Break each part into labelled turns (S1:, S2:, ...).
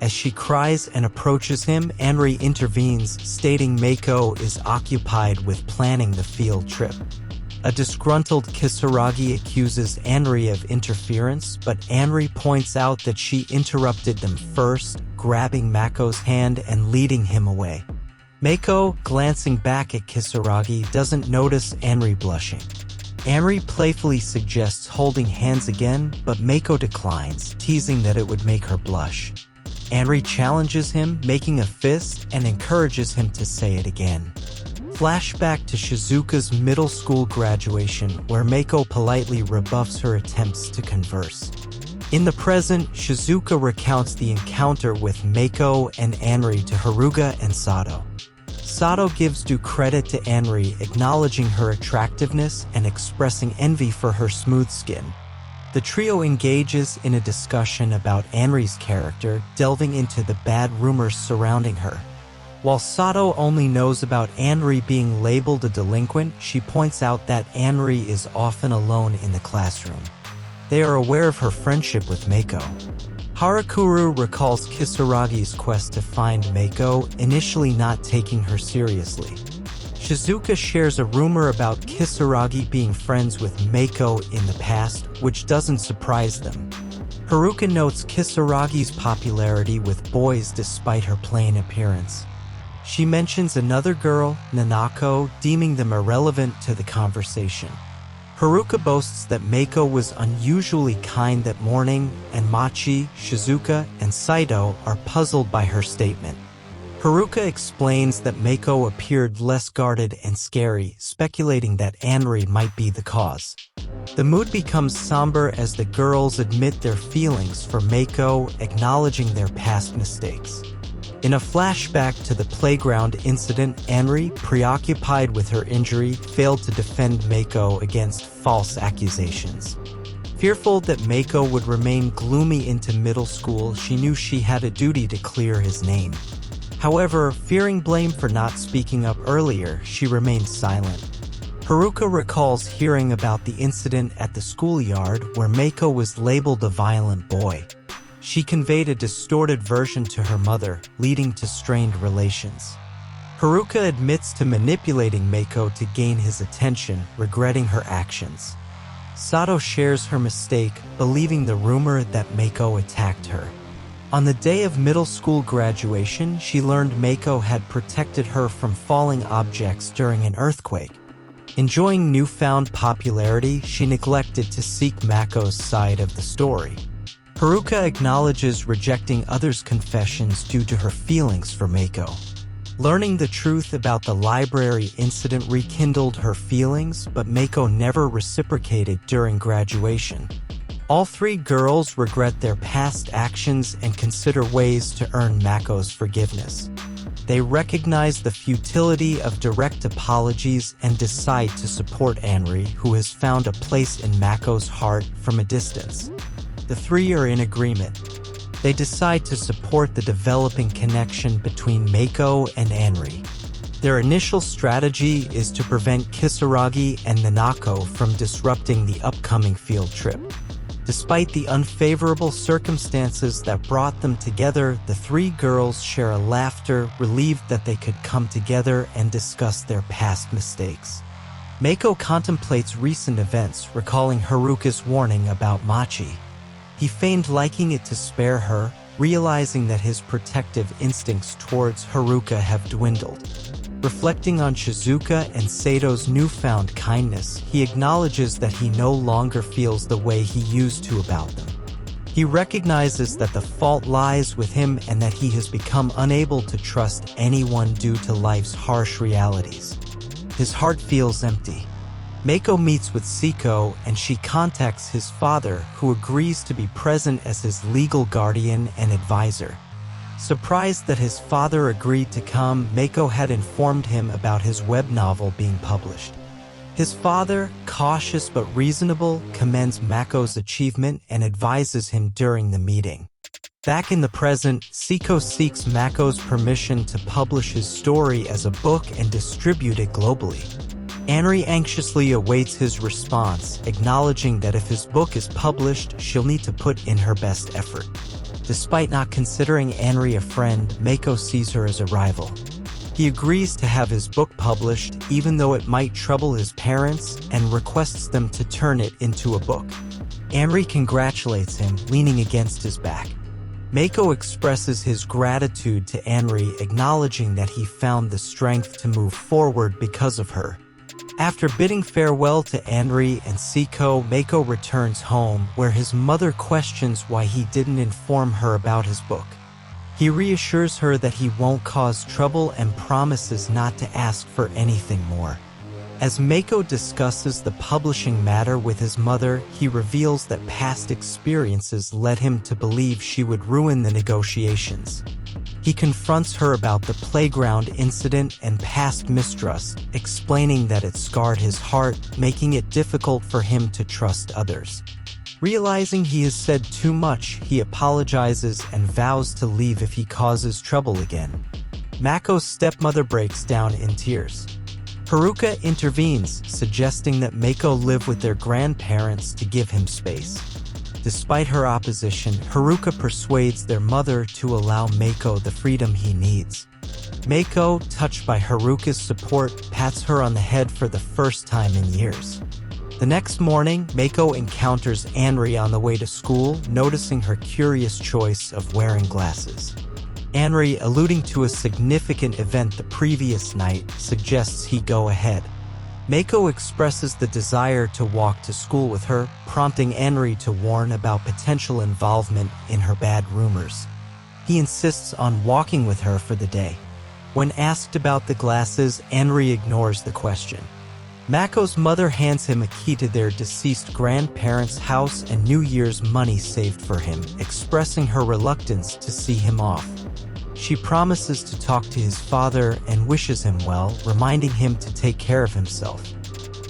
S1: As she cries and approaches him, Anri intervenes, stating Mako is occupied with planning the field trip. A disgruntled Kisaragi accuses Anri of interference, but Anri points out that she interrupted them first, grabbing Mako's hand and leading him away. Mako, glancing back at Kisaragi, doesn't notice Anri blushing. Anri playfully suggests holding hands again, but Mako declines, teasing that it would make her blush. Anri challenges him, making a fist, and encourages him to say it again. Flashback to Shizuka's middle school graduation, where Mako politely rebuffs her attempts to converse. In the present, Shizuka recounts the encounter with Mako and Anri to Haruka and Sato. Sato gives due credit to Anri, acknowledging her attractiveness and expressing envy for her smooth skin. The trio engages in a discussion about Anri's character, delving into the bad rumors surrounding her. While Sato only knows about Anri being labeled a delinquent, she points out that Anri is often alone in the classroom. They are aware of her friendship with Mako. Harakuru recalls Kisaragi's quest to find Mako, initially not taking her seriously. Shizuka shares a rumor about Kisaragi being friends with Mako in the past, which doesn't surprise them. Haruka notes Kisaragi's popularity with boys despite her plain appearance. She mentions another girl, Nanako, deeming them irrelevant to the conversation. Haruka boasts that Mako was unusually kind that morning, and Machi, Shizuka, and Saito are puzzled by her statement. Haruka explains that Mako appeared less guarded and scary, speculating that Anri might be the cause. The mood becomes somber as the girls admit their feelings for Mako, acknowledging their past mistakes. In a flashback to the playground incident, Anri, preoccupied with her injury, failed to defend Mako against false accusations. Fearful that Mako would remain gloomy into middle school, she knew she had a duty to clear his name. However, fearing blame for not speaking up earlier, she remained silent. Haruka recalls hearing about the incident at the schoolyard where Mako was labeled a violent boy. She conveyed a distorted version to her mother, leading to strained relations. Haruka admits to manipulating Mako to gain his attention, regretting her actions. Sato shares her mistake, believing the rumor that Mako attacked her. On the day of middle school graduation, she learned Mako had protected her from falling objects during an earthquake. Enjoying newfound popularity, she neglected to seek Mako's side of the story. Haruka acknowledges rejecting others' confessions due to her feelings for Mako. Learning the truth about the library incident rekindled her feelings, but Mako never reciprocated during graduation. All three girls regret their past actions and consider ways to earn Mako's forgiveness. They recognize the futility of direct apologies and decide to support Anri, who has found a place in Mako's heart from a distance. The three are in agreement. They decide to support the developing connection between Mako and Anri. Their initial strategy is to prevent Kisaragi and Nanako from disrupting the upcoming field trip. Despite the unfavorable circumstances that brought them together, the three girls share a laughter, relieved that they could come together and discuss their past mistakes. Mako contemplates recent events, recalling Haruka's warning about Machi. He feigned liking it to spare her, realizing that his protective instincts towards Haruka have dwindled. Reflecting on Shizuka and Sato's newfound kindness, he acknowledges that he no longer feels the way he used to about them. He recognizes that the fault lies with him and that he has become unable to trust anyone due to life's harsh realities. His heart feels empty. Mako meets with Siko and she contacts his father, who agrees to be present as his legal guardian and advisor. Surprised that his father agreed to come, Mako had informed him about his web novel being published. His father, cautious but reasonable, commends Mako's achievement and advises him during the meeting. Back in the present, Siko seeks Mako's permission to publish his story as a book and distribute it globally. Anri anxiously awaits his response, acknowledging that if his book is published, she'll need to put in her best effort. Despite not considering Anri a friend, Mako sees her as a rival. He agrees to have his book published, even though it might trouble his parents, and requests them to turn it into a book. Anri congratulates him, leaning against his back. Mako expresses his gratitude to Anri, acknowledging that he found the strength to move forward because of her. After bidding farewell to Anri and Siko, Mako returns home, where his mother questions why he didn't inform her about his book. He reassures her that he won't cause trouble and promises not to ask for anything more. As Mako discusses the publishing matter with his mother, he reveals that past experiences led him to believe she would ruin the negotiations. He confronts her about the playground incident and past mistrust, explaining that it scarred his heart, making it difficult for him to trust others. Realizing he has said too much, he apologizes and vows to leave if he causes trouble again. Mako's stepmother breaks down in tears. Haruka intervenes, suggesting that Mako live with their grandparents to give him space. Despite her opposition, Haruka persuades their mother to allow Mako the freedom he needs. Mako, touched by Haruka's support, pats her on the head for the first time in years. The next morning, Mako encounters Anri on the way to school, noticing her curious choice of wearing glasses. Anri, alluding to a significant event the previous night, suggests he go ahead. Mako expresses the desire to walk to school with her, prompting Anri to warn about potential involvement in her bad rumors. He insists on walking with her for the day. When asked about the glasses, Anri ignores the question. Mako's mother hands him a key to their deceased grandparents' house and New Year's money saved for him, expressing her reluctance to see him off. She promises to talk to his father and wishes him well, reminding him to take care of himself.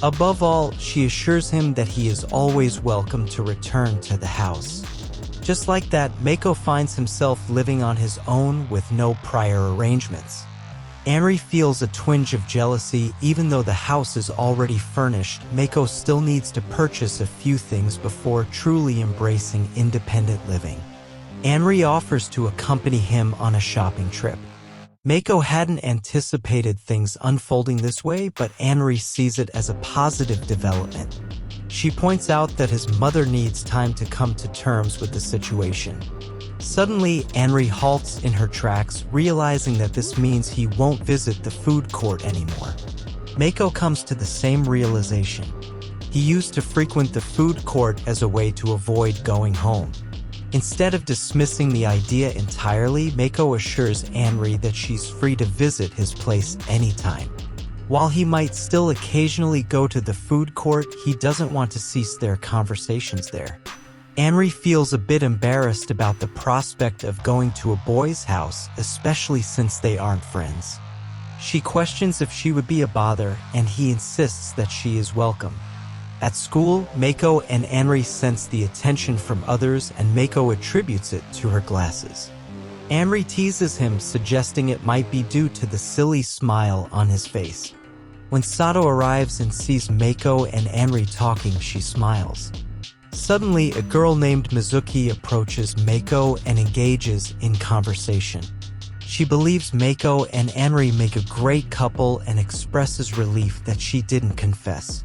S1: Above all, she assures him that he is always welcome to return to the house. Just like that, Mako finds himself living on his own with no prior arrangements. Anri feels a twinge of jealousy. Even though the house is already furnished, Mako still needs to purchase a few things before truly embracing independent living. Anri offers to accompany him on a shopping trip. Mako hadn't anticipated things unfolding this way, but Anri sees it as a positive development. She points out that his mother needs time to come to terms with the situation. Suddenly, Anri halts in her tracks, realizing that this means he won't visit the food court anymore. Mako comes to the same realization. He used to frequent the food court as a way to avoid going home. Instead of dismissing the idea entirely, Mako assures Anri that she's free to visit his place anytime. While he might still occasionally go to the food court, he doesn't want to cease their conversations there. Anri feels a bit embarrassed about the prospect of going to a boy's house, especially since they aren't friends. She questions if she would be a bother, and he insists that she is welcome. At school, Mako and Anri sense the attention from others, and Mako attributes it to her glasses. Anri teases him, suggesting it might be due to the silly smile on his face. When Sato arrives and sees Mako and Anri talking, she smiles. Suddenly, a girl named Mizuki approaches Mako and engages in conversation. She believes Mako and Anri make a great couple and expresses relief that she didn't confess.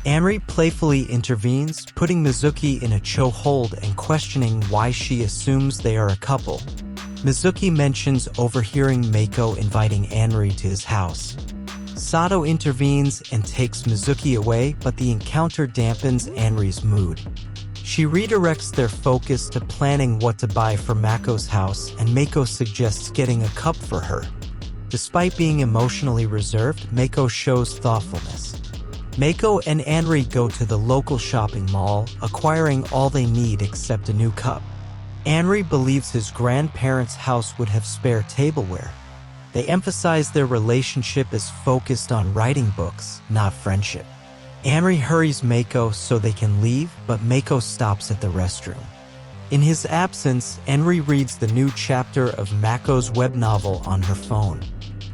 S1: Anri playfully intervenes, putting Mizuki in a chokehold and questioning why she assumes they are a couple. Mizuki mentions overhearing Mako inviting Anri to his house. Sato intervenes and takes Mizuki away, but the encounter dampens Anri's mood. She redirects their focus to planning what to buy for Mako's house, and Mako suggests getting a cup for her. Despite being emotionally reserved, Mako shows thoughtfulness. Mako and Anri go to the local shopping mall, acquiring all they need except a new cup. Anri believes his grandparents' house would have spare tableware. They emphasize their relationship as focused on writing books, not friendship. Anri hurries Mako so they can leave, but Mako stops at the restroom. In his absence, Anri reads the new chapter of Mako's web novel on her phone.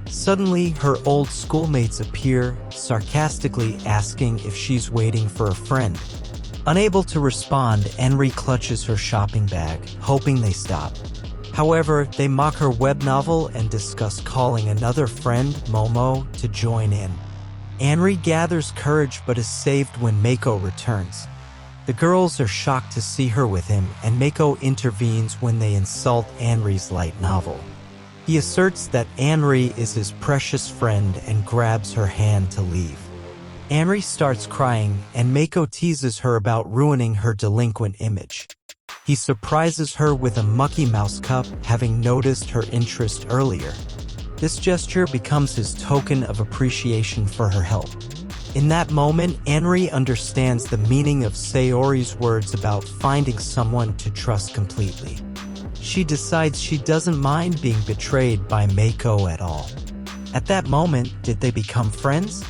S1: Suddenly, her old schoolmates appear, sarcastically asking if she's waiting for a friend. Unable to respond, Henry clutches her shopping bag, hoping they stop. However, they mock her web novel and discuss calling another friend, Momo, to join in. Henry gathers courage but is saved when Mako returns. The girls are shocked to see her with him, and Mako intervenes when they insult Henry's light novel. He asserts that Henry is his precious friend and grabs her hand to leave. Henry starts crying, and Mako teases her about ruining her delinquent image. He surprises her with a Mucky Mouse cup, having noticed her interest earlier. This gesture becomes his token of appreciation for her help. In that moment, Henry understands the meaning of Sayori's words about finding someone to trust completely. She decides she doesn't mind being betrayed by Mako at all. At that moment, did they become friends?